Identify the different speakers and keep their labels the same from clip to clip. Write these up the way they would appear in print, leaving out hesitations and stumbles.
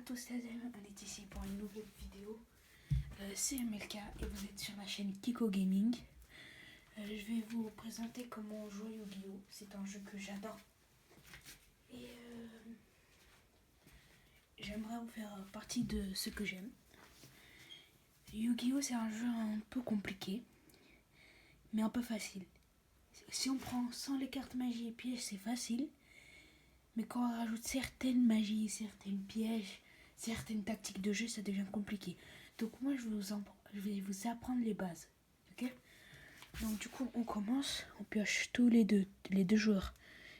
Speaker 1: tous les amis, on est ici pour une nouvelle vidéo. C'est MLK et vous êtes sur la chaîne Kiko Gaming. Je vais vous présenter comment on joue Yu-Gi-Oh! C'est un jeu que j'adore. Et j'aimerais vous faire partie de ce que j'aime. Yu-Gi-Oh! C'est un jeu un peu compliqué, mais un peu facile. Si on prend sans les cartes magie et pièges, c'est facile. Mais quand on rajoute certaines magies, certaines pièges, certaines tactiques de jeu, ça devient compliqué. Donc moi, je vais vous apprendre les bases. Ok? Donc du coup, on commence. On pioche tous les deux joueurs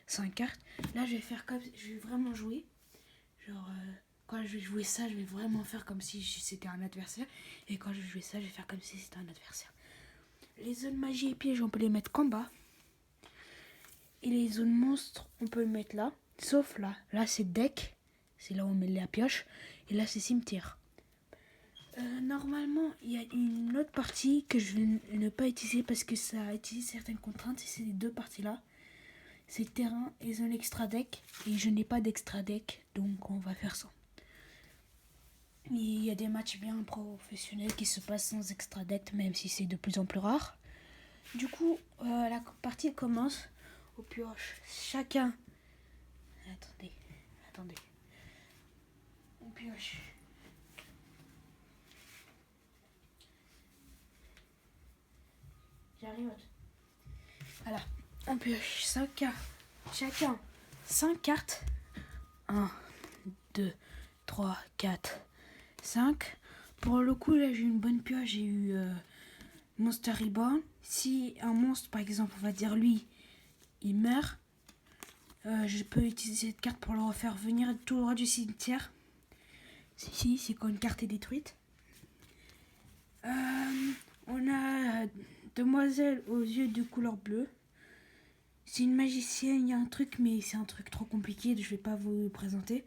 Speaker 1: 5 cartes. Là, je vais vraiment jouer. Genre, quand je vais jouer ça, je vais vraiment faire comme si c'était un adversaire. Et quand je vais jouer ça, je vais faire comme si c'était un adversaire. Les zones magie et pièges, on peut les mettre qu'en bas. Et les zones monstres, on peut les mettre là. Sauf là. Là, c'est deck. C'est là où on met la pioche. Et là, c'est cimetière. Normalement, il y a une autre partie que je vais ne pas utiliser parce que ça utilise certaines contraintes. Et c'est les deux parties-là. C'est terrain et zone extra deck. Et je n'ai pas d'extra deck. Donc, on va faire ça. Il y a des matchs bien professionnels qui se passent sans extra deck, même si c'est de plus en plus rare. Du coup, la partie commence. On pioche chacun. Attendez. On pioche. J'arrive. Voilà. On pioche chacun 5 cartes. 1, 2, 3, 4, 5. Pour le coup, là, j'ai eu une bonne pioche. J'ai eu Monster Reborn. Si un monstre, par exemple, on va dire lui, il meurt, je peux utiliser cette carte pour le refaire venir tout droit du cimetière. C'est quand une carte est détruite. On a Demoiselle aux yeux de couleur bleue. C'est une magicienne, il y a un truc, mais c'est un truc trop compliqué, je vais pas vous le présenter.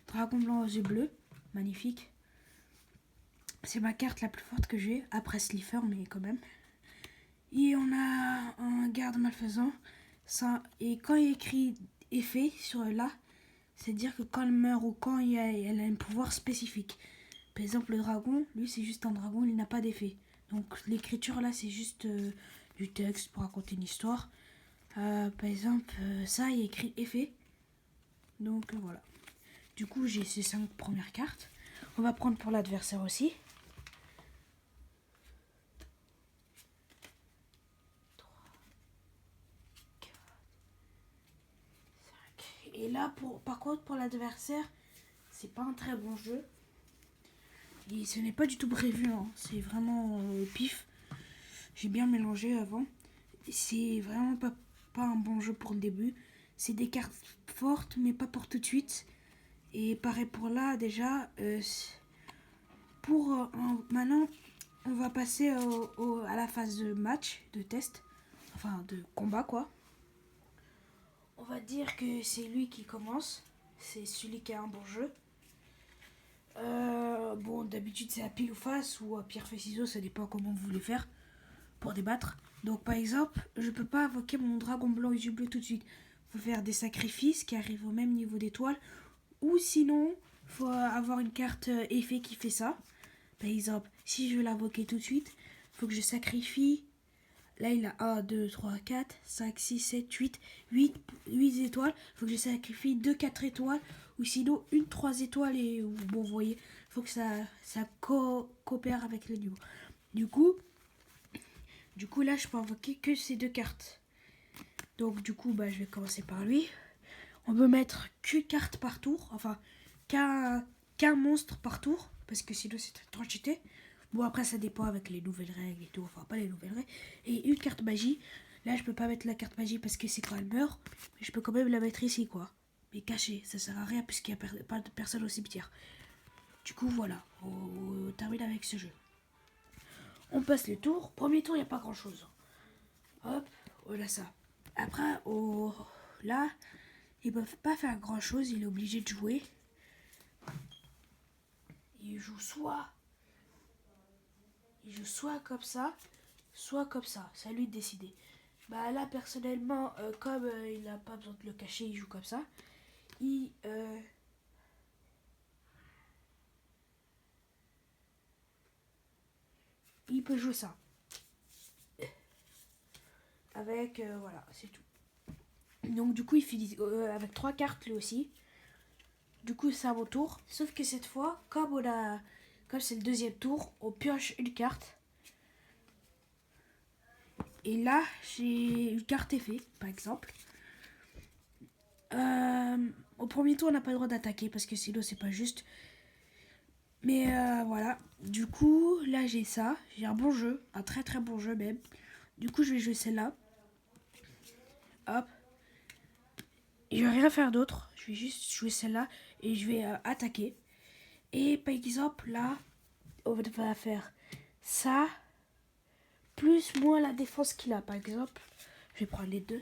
Speaker 1: Dragon blanc aux yeux bleus, magnifique. C'est ma carte la plus forte que j'ai, après Slifer, mais quand même. Et on a un garde malfaisant. Ça, et quand il y a écrit effet sur là, c'est-à-dire que quand elle meurt ou quand elle a un pouvoir spécifique. Par exemple, le dragon, lui c'est juste un dragon, il n'a pas d'effet. Donc l'écriture là, c'est juste du texte pour raconter une histoire. Par exemple, ça, il y a écrit effet. Donc voilà. Du coup, j'ai ces 5 premières cartes. On va prendre pour l'adversaire aussi. 3, 4, 5. Et là, par contre, pour l'adversaire, c'est pas un très bon jeu. Et ce n'est pas du tout prévu. Hein. C'est vraiment pif. J'ai bien mélangé avant. C'est vraiment pas un bon jeu pour le début. C'est des cartes fortes, mais pas pour tout de suite. Et pareil pour là, déjà, maintenant, on va passer à la phase de match, de test, enfin de combat quoi. On va dire que c'est lui qui commence, c'est celui qui a un bon jeu. Bon, d'habitude c'est à pile ou face ou à pierre feuille ciseaux, ça dépend comment vous voulez faire pour débattre. Donc par exemple, je peux pas invoquer mon dragon blanc aux yeux bleus tout de suite. Faut faire des sacrifices qui arrivent au même niveau d'étoile. Ou sinon, faut avoir une carte effet qui fait ça. Par exemple, si je veux l'invoquer tout de suite, faut que je sacrifie. Là, il a 1, 2, 3, 4, 5, 6, 7, 8 étoiles. Faut que je sacrifie 2, 4 étoiles. Ou sinon, une 3 étoiles. Et bon, vous voyez, faut que ça coopère avec le niveau. Du coup, là, je peux invoquer que ces 2 cartes. Donc, du coup, je vais commencer par lui. On peut mettre qu'une carte par tour. Enfin, qu'un monstre par tour. Parce que sinon, c'est trop cheaté. Bon, après, ça dépend avec les nouvelles règles et tout. Enfin, pas les nouvelles règles. Et une carte magie. Là, je peux pas mettre la carte magie parce que c'est quand elle meurt. Mais je peux quand même la mettre ici, quoi. Mais cachée. Ça sert à rien puisqu'il n'y a pas de personne au cimetière. Du coup, voilà. On termine avec ce jeu. On passe les tours. Premier tour, il n'y a pas grand-chose. Hop, voilà ça. Après, là, ils peuvent pas faire grand-chose. Il est obligé de jouer. Il joue soit comme ça, soit comme ça. C'est à lui de décider. Là, personnellement, comme il n'a pas besoin de le cacher, il joue comme ça. il peut jouer ça. Avec, voilà, c'est tout. Donc du coup, il finit avec 3 cartes lui aussi. Du coup, c'est à mon tour. Sauf que cette fois, comme c'est le deuxième tour, on pioche une carte. Et là, j'ai une carte effet, par exemple. Au premier tour, on n'a pas le droit d'attaquer parce que sinon, c'est pas juste. Mais voilà. Du coup, là, j'ai ça. J'ai un bon jeu. Un très très bon jeu même. Du coup, je vais jouer celle-là. Hop. Et je vais rien faire d'autre. Je vais juste jouer celle-là. Et je vais attaquer. Et par exemple, là, on va faire ça. Plus moins la défense qu'il a. Par exemple, je vais prendre les deux.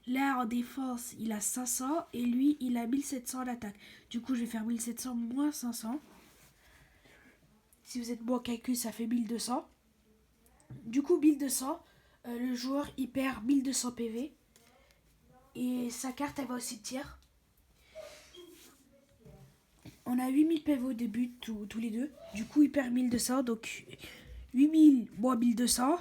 Speaker 1: Là, en défense, il a 500 et lui, il a 1700 d'attaque. Du coup, je vais faire 1700 moins 500. Si vous êtes bon en calcul, ça fait 1200. Du coup, 1200, le joueur, il perd 1200 PV. Et sa carte, elle va au cimetière. On a 8000 PV au début, tous les deux. Du coup, il perd 1200. Donc, 8000 moins 1200,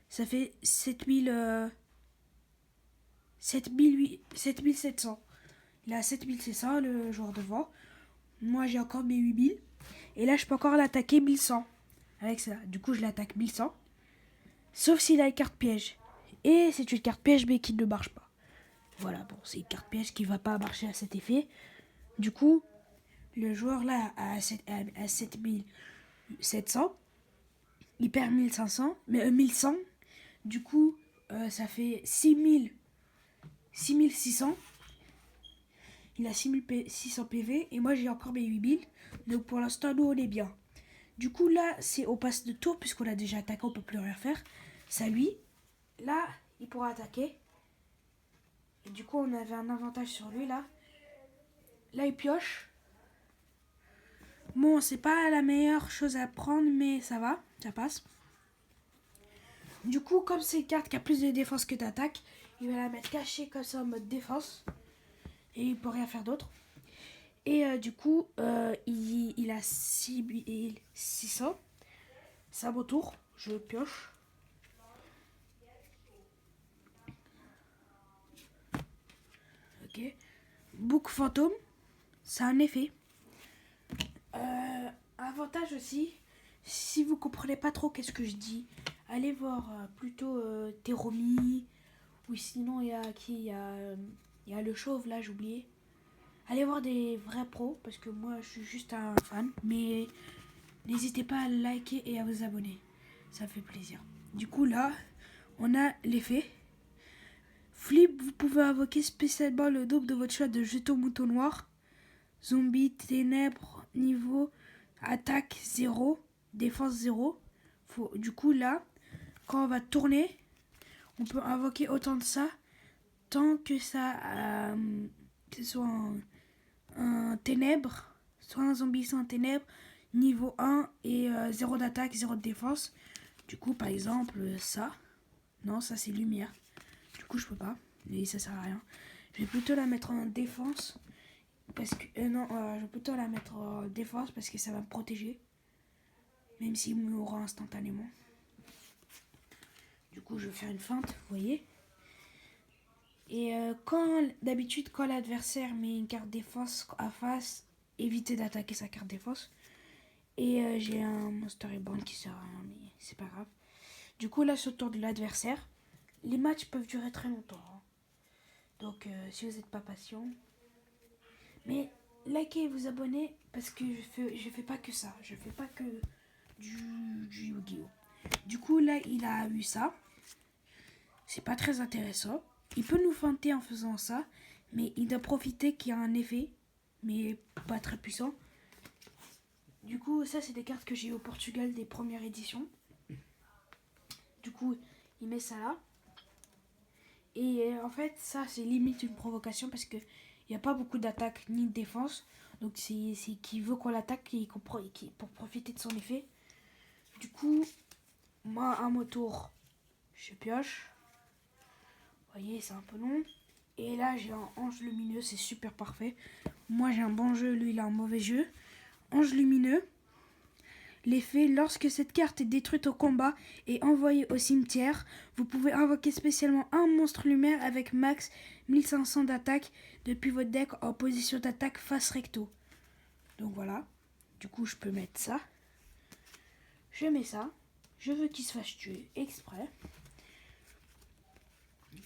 Speaker 1: ça fait 7700. Il a 7700, le joueur devant. Moi, j'ai encore mes 8000. Et là, je peux encore l'attaquer 1100. Avec ça. Du coup, je l'attaque 1100. Sauf s'il a une carte piège. Et c'est une carte piège, mais qui ne marche pas. Voilà, bon, c'est une carte piège qui ne va pas marcher à cet effet. Du coup, le joueur là a 7700. Il perd 1500. Mais 1100. Du coup, ça fait 6600. Il a 6600 PV et moi j'ai encore mes 8000. Donc pour l'instant, nous on est bien. Du coup, là, on passe de tour puisqu'on a déjà attaqué, on peut plus rien faire. Ça lui, là, il pourra attaquer. Et du coup, on avait un avantage sur lui là. Là, il pioche. Bon, c'est pas la meilleure chose à prendre, mais ça va, ça passe. Du coup, comme c'est une carte qui a plus de défense que d'attaque, il va la mettre cachée comme ça en mode défense. Et il peut rien faire d'autre. Et du coup, il a 6600. C'est à mon tour. Je pioche. Ok. Bouc fantôme. C'est un effet. Avantage aussi. Si vous comprenez pas trop qu'est-ce que je dis, allez voir plutôt Teromi. Ou sinon, il y a qui il y a le chauve là, j'ai oublié. Allez voir des vrais pros parce que moi je suis juste un fan. Mais n'hésitez pas à liker et à vous abonner. Ça fait plaisir. Du coup là, on a l'effet. Flip, vous pouvez invoquer spécialement le double de votre choix de jetons mouton noir. Zombie, ténèbres, niveau, attaque 0, défense 0. Du coup là, quand on va tourner, on peut invoquer autant de ça tant que ça que ce soit un ténèbre, soit un zombie, soit un ténèbre, niveau 1 et 0 d'attaque, 0 de défense. Du coup, par exemple, ça. Non, ça c'est lumière. Du coup, je peux pas. Et ça sert à rien. Je vais plutôt la mettre en défense. Parce que. Non, je vais plutôt la mettre en défense parce que ça va me protéger. Même s'il mourra instantanément. Du coup, je vais faire une feinte, vous voyez. Et d'habitude, quand l'adversaire met une carte défense à face, évitez d'attaquer sa carte défense. Et j'ai un Monster Reborn qui sert à rien, mais c'est pas grave. Du coup, là, c'est au tour de l'adversaire. Les matchs peuvent durer très longtemps. Hein. Donc, si vous n'êtes pas patient. Mais likez et vous abonnez parce que je fais pas que ça. Je fais pas que du Yu-Gi-Oh! Du coup, là, il a eu ça. C'est pas très intéressant. Il peut nous feinter en faisant ça. Mais il doit profiter qu'il y a un effet. Mais pas très puissant. Du coup, ça, c'est des cartes que j'ai eu au Portugal des premières éditions. Du coup, il met ça là. Et en fait, ça, c'est limite une provocation parce que il n'y a pas beaucoup d'attaque ni de défense. Donc, c'est qu'il veut qu'on l'attaque pour profiter de son effet. Du coup, moi, à mon tour, je pioche. Vous voyez, c'est un peu long. Et là, j'ai un ange lumineux, c'est super parfait. Moi, j'ai un bon jeu, lui, il a un mauvais jeu. Ange lumineux. L'effet, lorsque cette carte est détruite au combat et envoyée au cimetière, vous pouvez invoquer spécialement un monstre lumière avec max 1500 d'attaque depuis votre deck en position d'attaque face recto. Donc voilà, du coup je peux mettre ça. Je mets ça, je veux qu'il se fasse tuer exprès.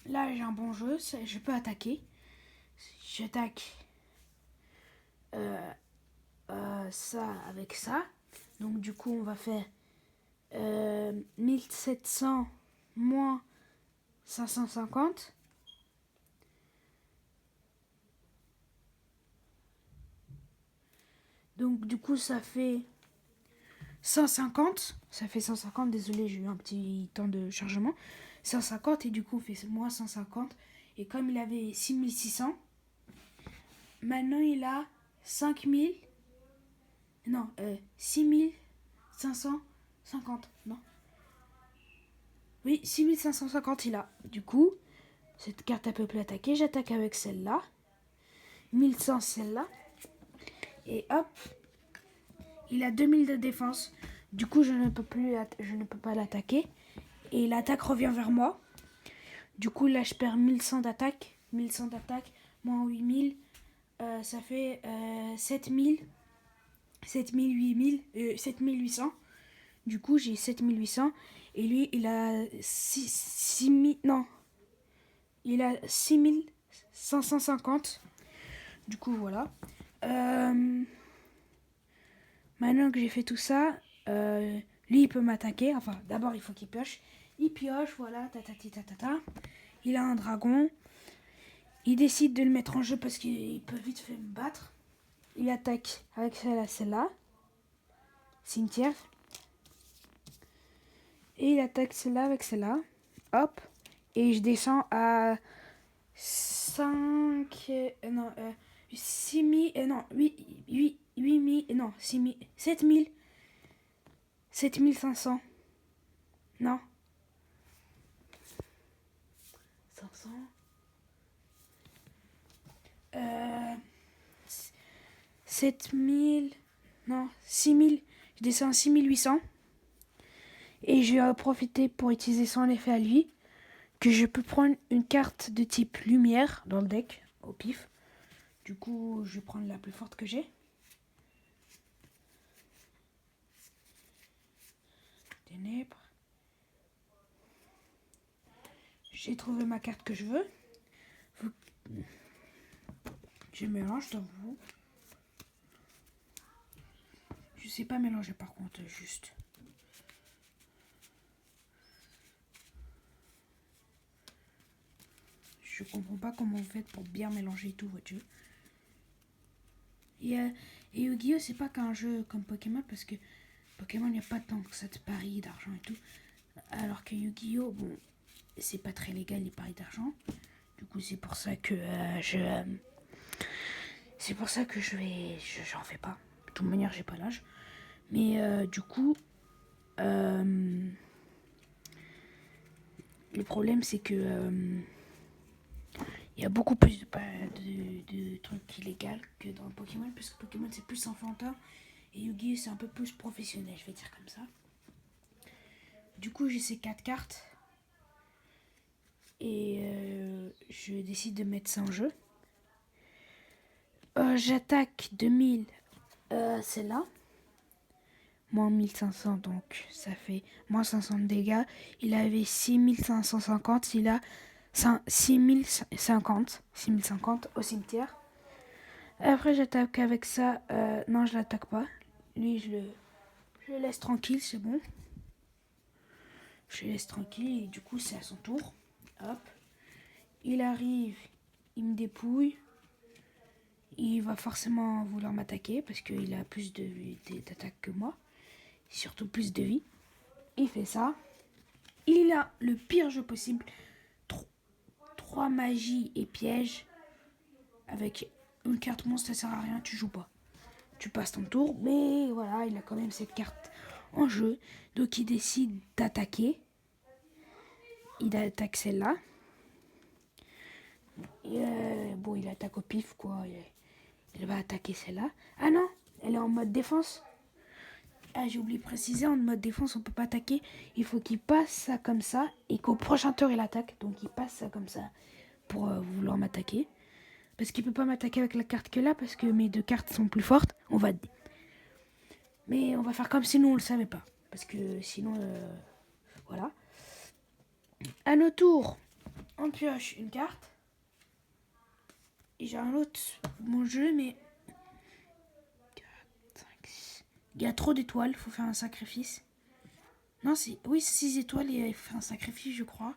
Speaker 1: Là j'ai un bon jeu, je peux attaquer. J'attaque ça avec ça. Donc du coup on va faire 1700 moins 550. Donc du coup ça fait 150. Ça fait 150, désolé j'ai eu un petit temps de chargement. 150 et du coup on fait moins 150. Et comme il avait 6600, maintenant il a 5000. Non, 6550. Non. Oui, 6550 il a. Du coup, cette carte elle peut plus attaquer. J'attaque avec celle-là. 1100 celle-là. Et hop, il a 2000 de défense. Du coup, je ne peux pas l'attaquer. Et l'attaque revient vers moi. Du coup, là, je perds 1100 d'attaque. 1100 d'attaque, moins 8000. Ça fait 7000. 7800. Du coup, j'ai 7800. Et lui, il a 6000. Non. Il a 6550. Du coup, voilà. Maintenant que j'ai fait tout ça, lui, il peut m'attaquer. Enfin, d'abord, il faut qu'il pioche. Il pioche, voilà, tatati tatata. Il a un dragon. Il décide de le mettre en jeu parce qu'il peut vite fait me battre. Il attaque avec celle-là. Cimetière. Et il attaque celle-là avec celle-là. Hop. Et je descends à 5... non, 6000... non, 8000... non, 6000... 7000... 7500. Non. 500. 7000... Non, 6000. Je descends à 6800. Et je vais profiter pour utiliser son effet à lui. Que je peux prendre une carte de type lumière dans le deck, au pif. Du coup, je vais prendre la plus forte que j'ai. Ténèbres. J'ai trouvé ma carte que je veux. Je mélange dans vous. Je sais pas mélanger par contre, juste. Je comprends pas comment vous faites pour bien mélanger tout votre jeu. Et Yu-Gi-Oh! C'est pas qu'un jeu comme Pokémon parce que Pokémon, il n'y a pas tant que ça de paris d'argent et tout. Alors que Yu-Gi-Oh! Bon, c'est pas très légal les paris d'argent. Du coup, c'est pour ça que c'est pour ça que j'en fais pas. De toute manière, j'ai pas l'âge. Mais du coup, le problème, c'est que il y a beaucoup plus de trucs illégaux que dans Pokémon, parce que Pokémon c'est plus enfantin et Yu-Gi-Oh c'est un peu plus professionnel, je vais dire comme ça. Du coup, j'ai ces 4 cartes et je décide de mettre ça en jeu. J'attaque 2000, c'est là. Moins 1500, donc ça fait moins 500 de dégâts. Il avait 6550, il a 6050 au cimetière. Après, j'attaque avec ça. Non, je l'attaque pas. Lui, je le laisse tranquille, c'est bon. Je le laisse tranquille et du coup, c'est à son tour. Hop. Il arrive, il me dépouille. Il va forcément vouloir m'attaquer parce qu'il a plus d'attaque que moi. Surtout plus de vie. Il fait ça. Il a le pire jeu possible. 3 magies et pièges. Avec une carte monstre, ça sert à rien, tu joues pas. Tu passes ton tour, mais voilà, il a quand même cette carte en jeu. Donc il décide d'attaquer. Il attaque celle-là. Bon, il attaque au pif, quoi. Il va attaquer celle-là. Ah non, elle est en mode défense. Ah, j'ai oublié de préciser, en mode défense, on peut pas attaquer. Il faut qu'il passe ça comme ça et qu'au prochain tour, il attaque. Donc, il passe ça comme ça pour vouloir m'attaquer. Parce qu'il peut pas m'attaquer avec la carte que là, parce que mes 2 cartes sont plus fortes. Mais on va faire comme si nous, on le savait pas. Parce que sinon, voilà. À nos tours, on pioche une carte. Et j'ai un autre bon jeu, mais... 4, 5, 6... Il y a trop d'étoiles, faut faire un sacrifice. Non, c'est... Oui, 6 étoiles et il faut faire un sacrifice, je crois.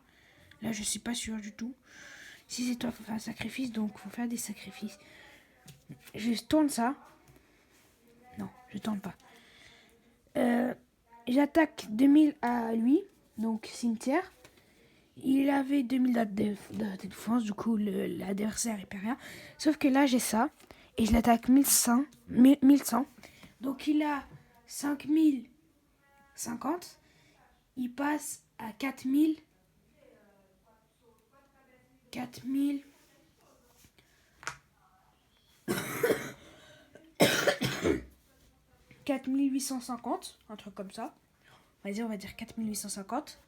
Speaker 1: Là, je suis pas sûre du tout. 6 étoiles, faut faire un sacrifice, donc faut faire des sacrifices. Je tourne ça. Non, je tourne pas. J'attaque 2000 à lui, donc cimetière. Il avait 2000 de défense, du coup l'adversaire il perd rien. Sauf que là j'ai ça, et je l'attaque 1100. Donc il a 5050, il passe à 4000. 4850, un truc comme ça. Vas-y, on va dire 4850.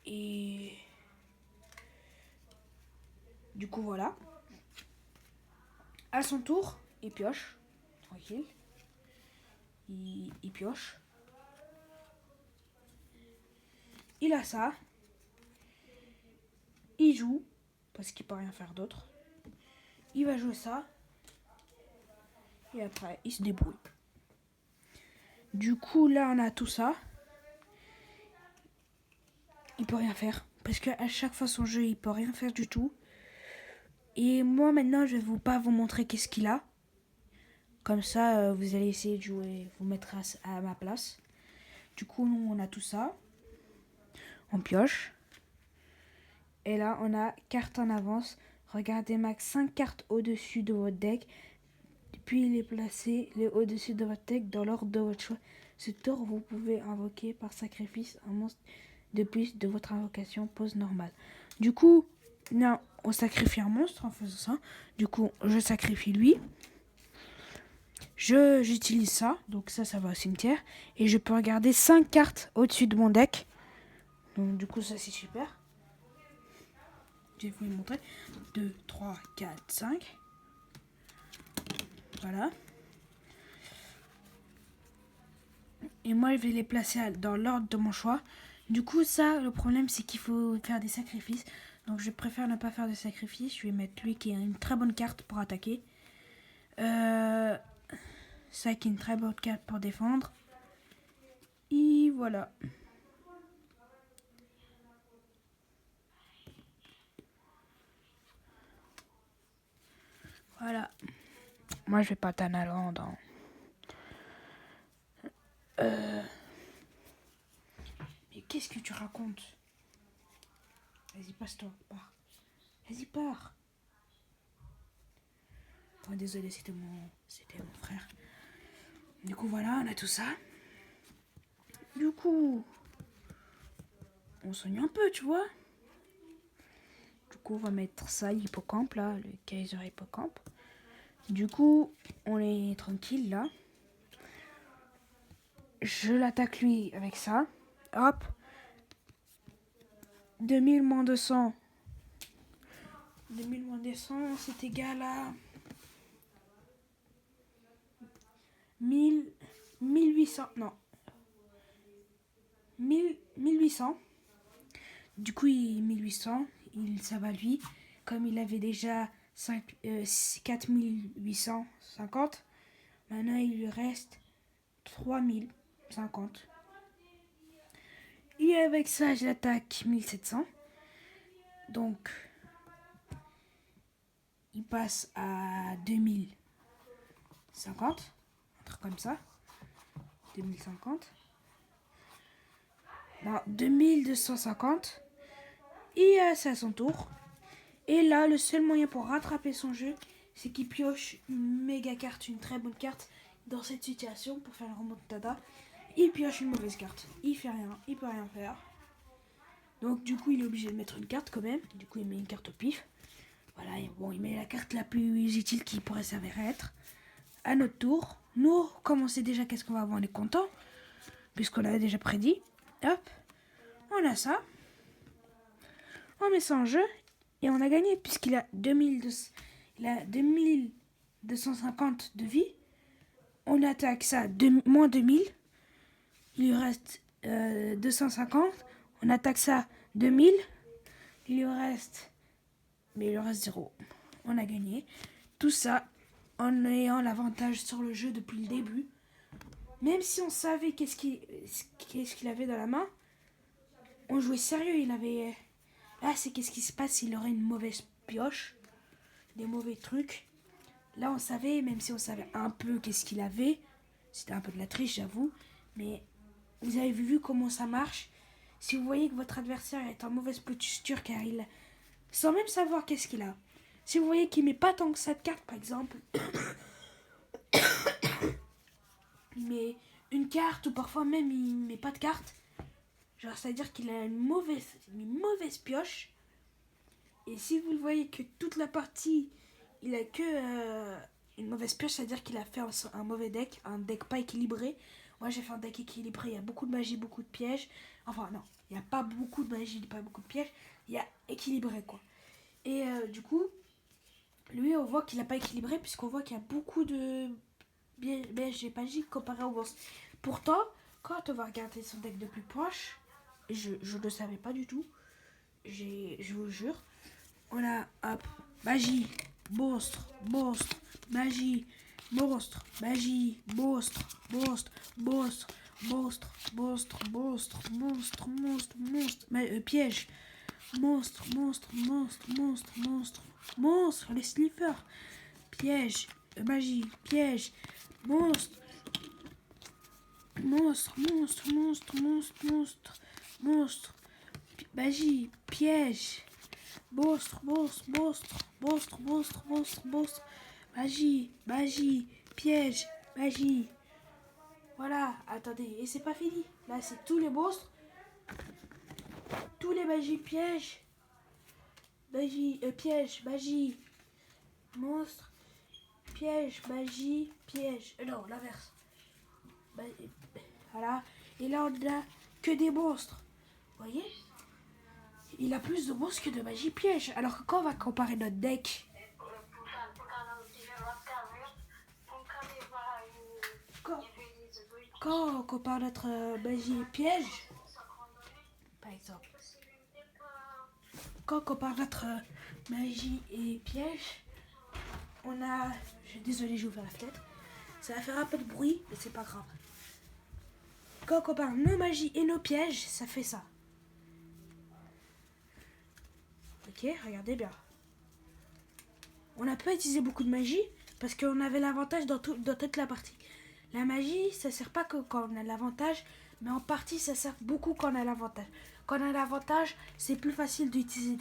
Speaker 1: Et du coup, voilà. À son tour, il pioche. Tranquille. Il pioche. Il a ça. Il joue. Parce qu'il peut rien faire d'autre. Il va jouer ça. Et après, il se débrouille. Du coup, là, on a tout ça. Il peut rien faire. Parce qu'à chaque fois, son jeu, il peut rien faire du tout. Et moi, maintenant, je vais pas vous montrer qu'est-ce qu'il a. Comme ça, vous allez essayer de jouer, vous mettre à ma place. Du coup, nous, on a tout ça. On pioche. Et là, on a carte en avance. Regardez max 5 cartes au-dessus de votre deck. Puis les placer les au-dessus de votre deck dans l'ordre de votre choix. Ce tour, vous pouvez invoquer par sacrifice un monstre de plus de votre invocation pose normale. Du coup, non, on sacrifie un monstre en faisant ça. Du coup, je sacrifie lui. J'utilise ça. Donc ça va au cimetière. Et je peux regarder 5 cartes au-dessus de mon deck. Donc du coup, ça c'est super. Je vais vous les montrer. 2, 3, 4, 5. Voilà. Et moi, je vais les placer dans l'ordre de mon choix. Du coup, ça, le problème, c'est qu'il faut faire des sacrifices. Donc, je préfère ne pas faire de sacrifices. Je vais mettre lui qui a une très bonne carte pour attaquer. Ça qui est une très bonne carte pour défendre. Et voilà. Voilà. Moi, je vais pas Tanaland. Mais qu'est-ce que tu racontes? Vas-y, passe-toi. Pars. Vas-y, pars. Oh, désolé, c'était mon frère. Du coup, voilà, on a tout ça. Du coup, on soigne un peu, tu vois. Du coup, on va mettre ça, hippocampe, là, le Kaiser hippocampe. Du coup, on est tranquille, là. Je l'attaque lui avec ça. Hop. 2000 moins 200. 2000 moins 200, c'est égal à 1800. Non. 1800. Du coup, 1800, ça va lui. Comme il avait déjà 4850, maintenant il lui reste 3050. Et avec ça, je l'attaque 1700. Donc, il passe à 2050. Un truc comme ça. 2050. Non, 2250. Et c'est à son tour. Et là, le seul moyen pour rattraper son jeu, c'est qu'il pioche une méga carte, une très bonne carte dans cette situation pour faire la remontada. Il pioche une mauvaise carte. Il fait rien, il peut rien faire. Donc du coup, il est obligé de mettre une carte quand même. Du coup, il met une carte au pif. Voilà, et bon, il met la carte la plus utile qui pourrait s'avérer être. à notre tour, nous, comme on sait déjà qu'est-ce qu'on va avoir, on est content, puisqu'on l'avait déjà prédit. Hop, on a ça. On met ça en jeu et on a gagné puisqu'il a 2250 de vie. On attaque ça moins 2000. Il lui reste 250. On attaque ça 2000. Il lui reste... Mais il lui reste 0. On a gagné. Tout ça en ayant l'avantage sur le jeu depuis le début. Même si on savait qu'est-ce qu'il avait dans la main, on jouait sérieux. Il avait... Là, c'est qu'est-ce qui se passe s'il aurait une mauvaise pioche, des mauvais trucs. Là, on savait, même si on savait un peu qu'est-ce qu'il avait. C'était un peu de la triche, j'avoue. Mais vous avez vu comment ça marche. Si vous voyez que votre adversaire est en mauvaise posture, car il... Sans même savoir qu'est-ce qu'il a. Si vous voyez qu'il met pas tant que ça de cartes, par exemple. Il met une carte, ou parfois même il met pas de carte. Genre, c'est-à-dire qu'il a une mauvaise pioche. Et si vous le voyez que toute la partie, il a que une mauvaise pioche, c'est-à-dire qu'il a fait un mauvais deck, un deck pas équilibré. Moi, j'ai fait un deck équilibré, il y a beaucoup de magie, beaucoup de pièges. Enfin, non, il n'y a pas beaucoup de magie, pas beaucoup de pièges. Il y a équilibré, quoi. Et du coup, lui, on voit qu'il n'a pas équilibré, puisqu'on voit qu'il y a beaucoup de pièges magiques comparé au boss. Pourtant, quand on va regarder son deck de plus proche, je ne le savais pas du tout. Je vous jure. On a hop, magie, monstre, magie, monstre, magie, monstre, piège, monstre, les slippers, piège, magie, piège, monstre, magie, piège. Monstre. Magie, piège, magie. Voilà, attendez, et c'est pas fini. Là, c'est tous les monstres, tous les magies, pièges, piège, magie, monstre, piège, magie, piège. Non, l'inverse. Voilà, et là, on a que des monstres. Vous voyez ? Il a plus de monstres que de magie piège. Alors que quand on va comparer notre deck, quand on compare notre magie piège, par exemple, quand on compare notre magie et piège, on a... Désolé, j'ai ouvert la fenêtre. Ça va faire un peu de bruit, mais c'est pas grave. Quand on compare nos magies et nos pièges, ça fait ça. Ok, regardez bien. On n'a pas utilisé beaucoup de magie parce qu'on avait l'avantage dans toute la partie. La magie, ça sert pas que quand on a l'avantage, mais en partie, ça sert beaucoup quand on a l'avantage. Quand on a l'avantage, c'est plus facile d'utiliser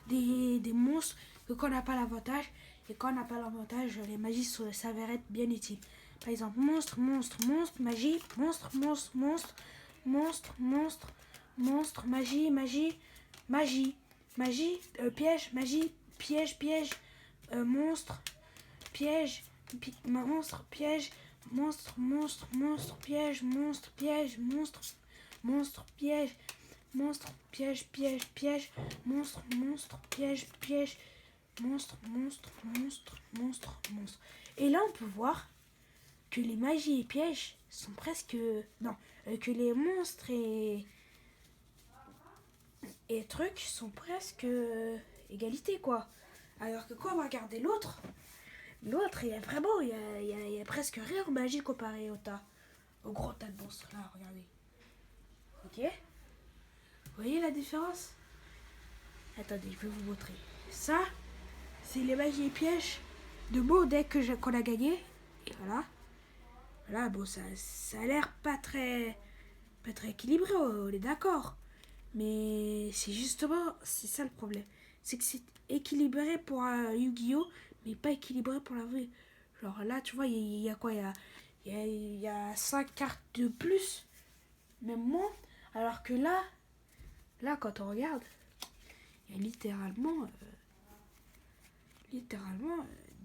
Speaker 1: des monstres que quand on n'a pas l'avantage. Et quand on n'a pas l'avantage, les magies s'avèrent être bien utiles. Par exemple, monstre, magie, monstre, magie, piège, magie, piège, monstre, piège, monstre, piège, monstre, piège, monstre, piège, monstre, piège, monstre, piège, monstre, piège, monstre. Et là, on peut voir que les magies et pièges sont presque... Non, que les monstres et trucs sont presque égalité, quoi. Alors que quand on va regarder l'autre, il y a vraiment, il y a presque rien de magie comparé au gros tas de monstres. Là, regardez. Ok ? Vous voyez la différence ? Attendez, je vais vous montrer. Ça, c'est les magies et pièges de mon deck qu'on a gagné. Et voilà. Là, bon, ça a l'air pas très équilibré, on est d'accord. Mais c'est ça le problème. C'est que c'est équilibré pour un Yu-Gi-Oh! Mais pas équilibré pour la vraie. Genre là, tu vois, il y a quoi ? Il y a 5 cartes de plus, même moins. Alors que là, quand on regarde, il y a littéralement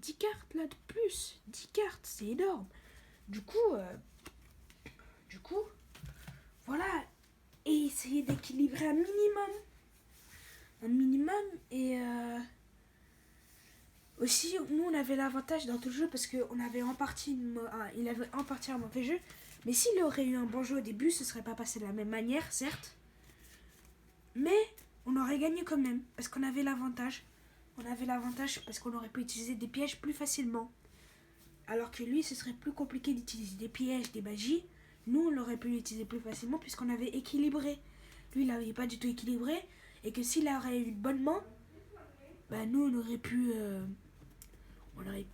Speaker 1: 10 cartes là de plus. 10 cartes, c'est énorme. Du coup, voilà. Et essayer d'équilibrer un minimum. Et aussi, nous on avait l'avantage dans tout le jeu parce qu'on avait il avait en partie un mauvais jeu. Mais s'il aurait eu un bon jeu au début, ce serait pas passé de la même manière, certes. Mais on aurait gagné quand même parce qu'on avait l'avantage. On avait l'avantage parce qu'on aurait pu utiliser des pièges plus facilement. Alors que lui, ce serait plus compliqué d'utiliser des pièges, des magies. Nous, on l'aurait pu l'utiliser plus facilement puisqu'on avait équilibré. Lui, il n'avait pas du tout équilibré. Et que s'il aurait eu une bonne main, bah nous, on aurait pu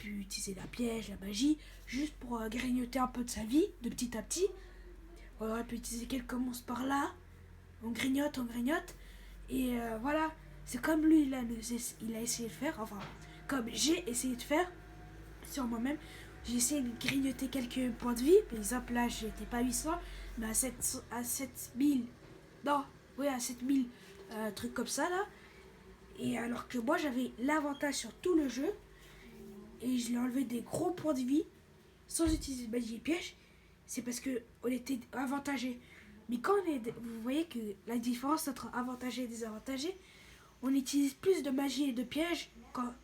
Speaker 1: utiliser la piège, la magie, juste pour grignoter un peu de sa vie, de petit à petit. On aurait pu utiliser quelques monstres par là. On grignote. Et voilà, c'est comme lui, il a essayé de faire. Enfin, comme j'ai essayé de faire sur moi-même. J'ai essayé de grignoter quelques points de vie. Par exemple, là, j'étais pas 800, mais à 7000. Non, oui, à 7000. Trucs comme ça, là. Et alors que moi, j'avais l'avantage sur tout le jeu. Et je l'ai enlevé des gros points de vie sans utiliser de magie et piège. C'est parce qu'on était avantagé. Mais quand vous voyez que la différence entre avantagé et désavantagé, on utilise plus de magie et de piège quand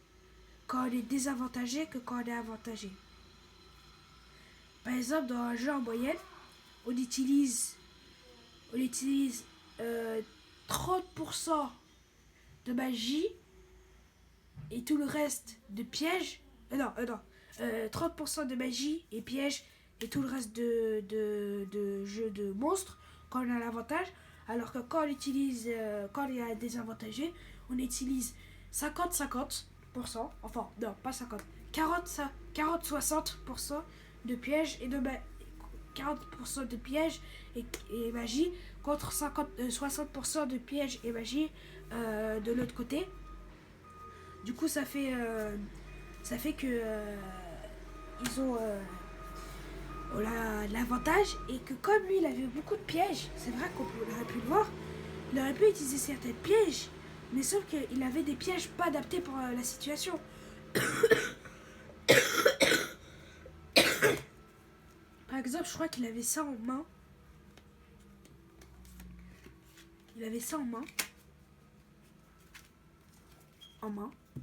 Speaker 1: on est désavantagé que quand on est avantagé. Par exemple, dans un jeu en moyenne, on utilise 30% de magie et tout le reste de piège. 30% de magie et piège et tout le reste de jeu de monstres quand on a l'avantage. Alors que quand on est désavantagé, on utilise 50-50%. Enfin, non, pas 50. 40-60% de pièges et 40% de pièges et magie contre 60% de pièges et magie de l'autre côté. Du coup, ça fait que ils ont l'avantage et que comme lui, il avait beaucoup de pièges, c'est vrai qu'on aurait pu le voir, il aurait pu utiliser certains pièges, mais sauf qu'il avait des pièges pas adaptés pour la situation. Par exemple, je crois qu'il avait ça en main. Il avait ça en main.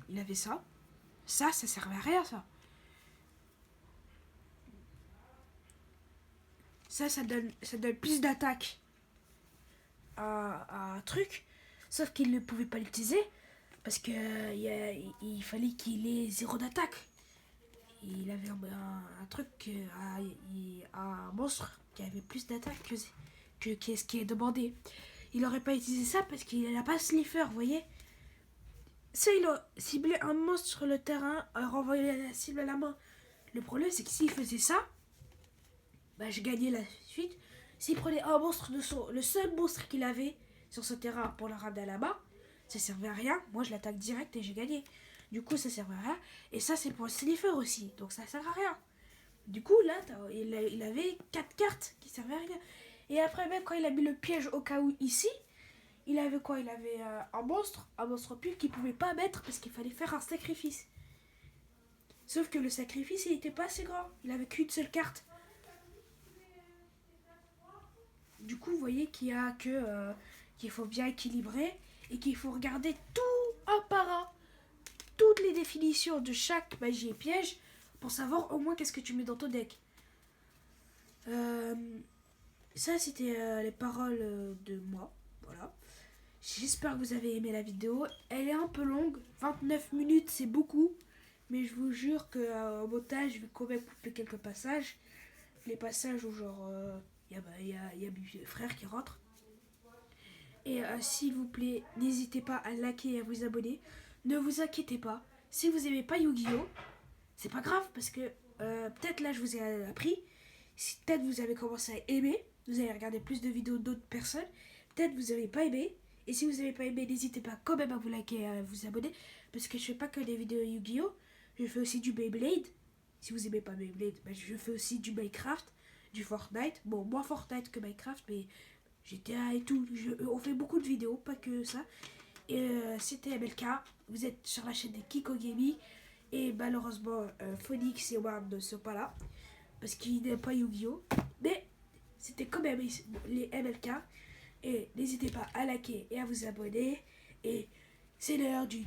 Speaker 1: Il avait ça. Ça servait à rien, ça. Ça donne plus d'attaque à un truc. Sauf qu'il ne pouvait pas l'utiliser. Parce que il fallait qu'il ait 0 d'attaque. Il avait un truc, un monstre qui avait plus d'attaque que ce qui est demandé. Il n'aurait pas utilisé ça parce qu'il n'a pas Slifer, vous voyez. Ça, il a ciblé un monstre sur le terrain, renvoyé la cible à la main. Le problème, c'est que s'il faisait ça, bah, je gagnais la suite. S'il prenait un monstre le seul monstre qu'il avait sur ce terrain pour le ramener à la main, ça servait à rien. Moi, je l'attaque direct et j'ai gagné. Du coup, ça servait à rien. Et ça, c'est pour le Slifer aussi. Donc, ça sert à rien. Du coup, là, il avait 4 cartes qui servaient à rien. Et après, même quand il a mis le piège au cas où ici, il avait quoi? Il avait un monstre pur qu'il pouvait pas mettre parce qu'il fallait faire un sacrifice. Sauf que le sacrifice, il était pas assez grand. Il avait qu'une seule carte. Du coup, vous voyez qu'il faut bien équilibrer et qu'il faut regarder tout un par un. Toutes les définitions de chaque magie et piège pour savoir au moins qu'est-ce que tu mets dans ton deck. Ça, c'était les paroles de moi. Voilà. J'espère que vous avez aimé la vidéo. Elle est un peu longue. 29 minutes, c'est beaucoup. Mais je vous jure qu'au montage, je vais quand même couper quelques passages. Les passages où genre... il y a mes frères qui rentrent. Et s'il vous plaît, n'hésitez pas à liker et à vous abonner. Ne vous inquiétez pas. Si vous n'aimez pas Yu-Gi-Oh, c'est pas grave parce que peut-être là je vous ai appris. Si peut-être vous avez commencé à aimer, vous avez regardé plus de vidéos d'autres personnes. Peut-être vous n'avez pas aimé. Et si vous n'avez pas aimé, n'hésitez pas quand même à vous liker et à vous abonner. Parce que je fais pas que des vidéos Yu-Gi-Oh, je fais aussi du Beyblade. Si vous aimez pas Beyblade, bah, je fais aussi du Minecraft, du Fortnite. Bon, moins Fortnite que Minecraft, mais GTA et tout. On fait beaucoup de vidéos, pas que ça. Et c'était MLK. Vous êtes sur la chaîne de Kiko Gaming. Et malheureusement, Phoenix et Ward ne sont pas là. Parce qu'ils n'aiment pas Yu-Gi-Oh! Mais c'était quand même les MLK. Et n'hésitez pas à liker et à vous abonner. Et c'est l'heure du